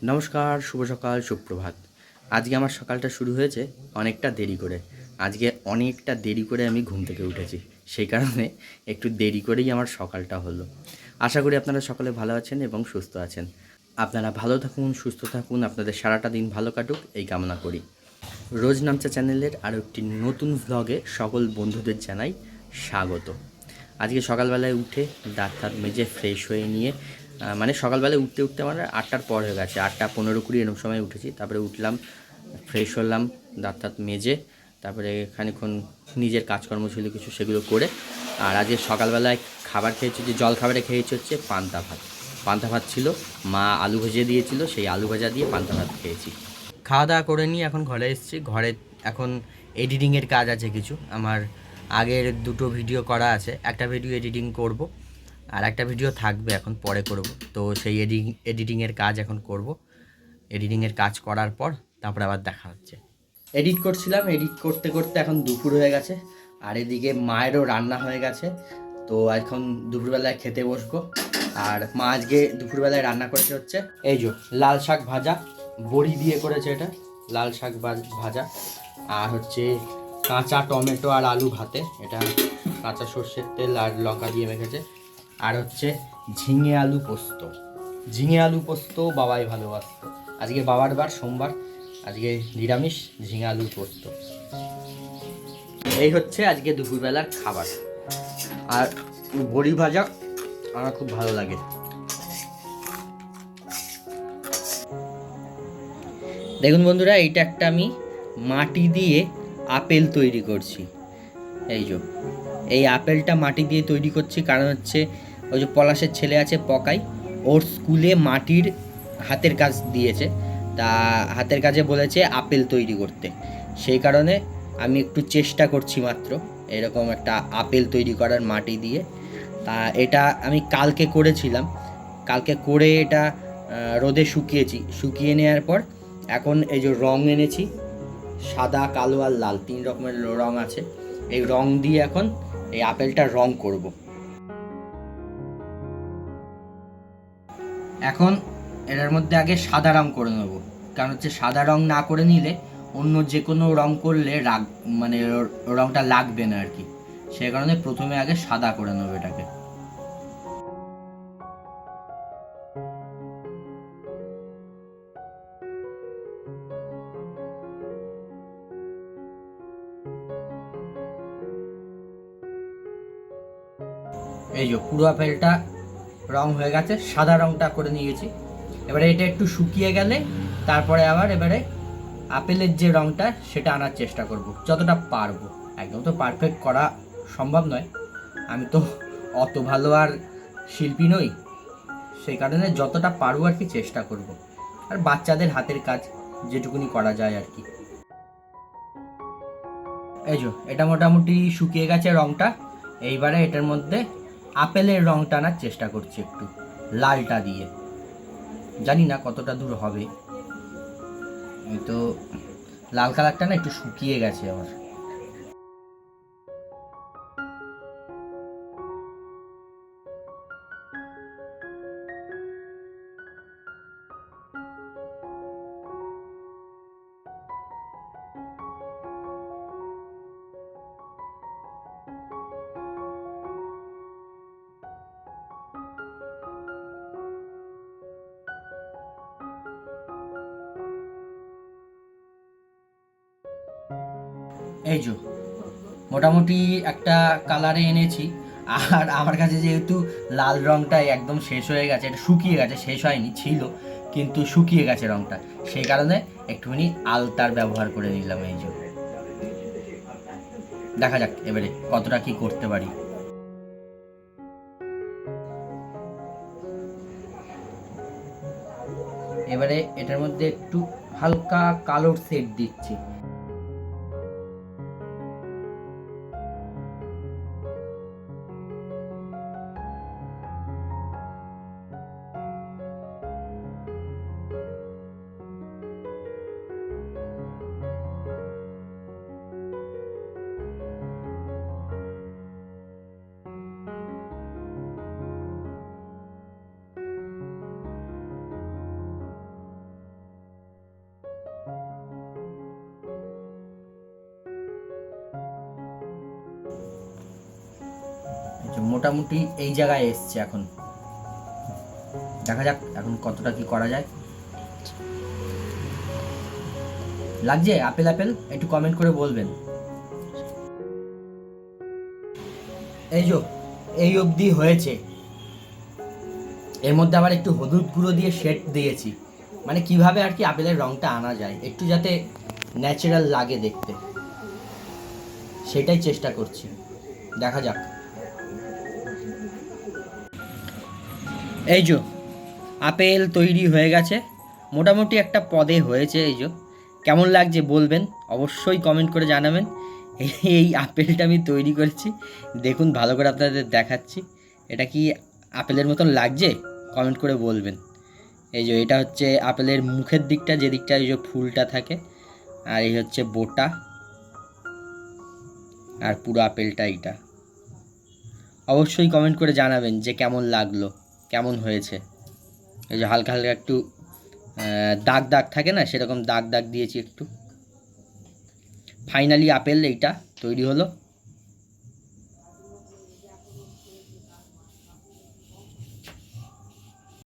নমস্কার, শুভ সকাল, সুপ্রভাত। আজকে আমার সকালটা শুরু হয়েছে অনেকটা দেরি করে। আজকে অনেকটা দেরি করে আমি ঘুম থেকে উঠেছি। সেই কারণে একটু দেরি করেই আমার সকালটা হলো। আশা করি আপনারা সকলে ভালো আছেন এবং সুস্থ আছেন। আপনারা ভালো থাকুন, সুস্থ থাকুন, আপনাদের সারাটা দিন ভালো কাটুক এই কামনা করি। রোজ নামচা চ্যানেলের আরও একটি নতুন ভ্লগে সকল বন্ধুদের জানাই স্বাগত। আজকে সকালবেলায় উঠে দাঁত টাত মেজে ফ্রেশ হয়ে নিয়ে মানে সকালবেলায় উঠতে উঠতে আমার 8টার পর হয়ে গেছে, 8টা 15 20 এরকম সময় উঠেছি। তারপরে উঠলাম, ফ্রেশ হলাম, দাঁত টাত মেজে তারপরে খানিকক্ষণ নিজের কাজকর্ম ছিল কিছু, সেগুলো করে। আর আজকে সকালবেলায় খাবার খেয়েছি, যে জল খাবারে খেয়েছি হচ্ছে পান্তা ভাত। পান্তা ভাত ছিল, মা আলু ভেজে দিয়েছিল, সেই আলু ভাজা দিয়ে পান্তা ভাত খেয়েছি। খাওয়া দাওয়া করে নিয়ে এখন ঘরে এসেছি। ঘরে এখন এডিটিংয়ের কাজ আছে কিছু। আমার আগের দুটো ভিডিও করা আছে, একটা ভিডিও এডিটিং করব, আর একটা ভিডিও থাকবে এখন পরে করব। তো সেই এডিটিংয়ের কাজ এখন করব। এডিটিংয়ের কাজ করার পর তারপরে আবার দেখা হচ্ছে। এডিট করছিলাম, এডিট করতে করতে এখন দুপুর হয়ে গেছে। আর এদিকে মায়েরও রান্না হয়ে গেছে। তো এখন দুপুরবেলায় খেতে বসবো। আর মা আজকে দুপুরবেলায় রান্না করেছে হচ্ছে এই যে লাল শাক ভাজা, বড়ি দিয়ে করেছে এটা, লাল শাক ভাজা। আর হচ্ছে কাঁচা টমেটো আর আলু ভাতে, এটা কাঁচা সর্ষের তেল আর লঙ্কা দিয়ে মেখেছে। আর হচ্ছে ঝিঙে আলু পোস্ত। ঝিঙে আলু পোস্ত বাবাই ভালোবাসত। আজকে বাবার বার, সোমবার, আজকে নিরামিষ, ঝিঙে আলু পোস্ত। এই হচ্ছে আজকে দুপুরবেলার খাবার। আর বড়ি ভাজা আমার খুব ভালো লাগে। দেখুন বন্ধুরা, এইটা একটা আমি মাটি দিয়ে আপেল তৈরি করছি। এই যে এই আপেলটা মাটি দিয়ে তৈরি করছি, কারণ হচ্ছে ওই যে পলাশের ছেলে আছে পকাই, ওর স্কুলে মাটির হাতের কাজ দিয়েছে, তা হাতের কাজে বলেছে আপেল তৈরি করতে। সেই কারণে আমি একটু চেষ্টা করছি মাত্র এরকম একটা আপেল তৈরি করার মাটি দিয়ে। তা এটা আমি কালকে করেছিলাম, কালকে করে এটা রোদে শুকিয়েছি। শুকিয়ে নেওয়ার পর এখন এই যে রং এনেছি, সাদা, কালো আর লাল, 3 রকমের রং আছে। এই রং দিয়ে এখন এই আপেলটা রং করব। এখন এটার মধ্যে আগে সাদা রং করে নেব, কারণ হচ্ছে সাদা রং না করে নিলে অন্য যে কোনো রং করলে মানে রংটা লাগবে না আর কি। সে কারণে প্রথমে আগে সাদা করে নেব এটাকে। এই যে পুরো আপেলটা রং হয়ে গেছে, সাদা রংটা করে নিয়েছি। এবারে এটা একটু শুকিয়ে গেলে তারপরে আবার এবারে আপেলের যে রংটা সেটা আনার চেষ্টা করব যতটা পারবো। একদম তো পারফেক্ট করা সম্ভব নয়, আমি তো অত ভালো আর শিল্পী নই। সেই কারণে যতটা পারবো আর কি চেষ্টা করব। আর বাচ্চাদের হাতের কাজ যেটুকুনি করা যায় আর কি। এই যে এটা মোটামুটি শুকিয়ে গেছে রংটা। এইবারে এটার মধ্যে আপেলের রংটা আনার চেষ্টা করছি একটু লালটা দিয়ে। জানি না কতটা দূর হবে, এই তো লাল কালারটা না একটু শুকিয়ে গেছে আমার। এই যে মোটামুটি একটা কালারে এনেছি। আর আমার কাছে যেহেতু লাল রংটা একদম শেষ হয়ে গেছে, এটা শুকিয়ে গেছে, শেষ হয়নি, ছিল কিন্তু শুকিয়ে গেছে রংটা, সেই কারণে একটুখানি আলতার ব্যবহার করে নিলাম। এই যে দেখা যাক এবারে কতটা কি করতে পারি। এবারে এটার মধ্যে একটু হালকা কালোর সেট দিচ্ছি। মোটামুটি এই জায়গায় এসছে। এখন দেখা যাক এখন কতটা কি করা যায়। লাগছে আপেল আপেল? একটু কমেন্ট করে বলবেন। এই অবধি হয়েছে। এর মধ্যে আবার একটু হলুদ গুঁড়ো দিয়ে শেড দিয়েছি, মানে কিভাবে আর কি আপেলের রঙটা আনা যায়, একটু যাতে ন্যাচারাল লাগে দেখতে, সেটাই চেষ্টা করছি। দেখা যাক। এই যে আপেল তৈরি হয়ে গেছে, মোটামুটি একটা পদে হয়েছে। কেমন লাগছে বলবেন, অবশ্যই কমেন্ট করে জানাবেন। এই আপেলটা আমি তৈরি করেছি, দেখুন ভালো করে আপনাদের দেখাচ্ছি। এটা কি আপেলের মতন লাগছে? কমেন্ট করে বলবেন। এটা হচ্ছে আপেলের মুখের দিকটা, যে দিকটা ফুলটা থাকে, আর এই হচ্ছে বোটা, আর পুরো আপেলটা এইটা। অবশ্যই কমেন্ট করে জানাবেন যে কেমন লাগলো, কেমন হয়েছে। হালকা হালকা একটু দাগ দাগ থাকে না, সেরকম দাগ দাগ দিয়েছি একটু। ফাইনালি আপেল এইটা তৈরি হলো।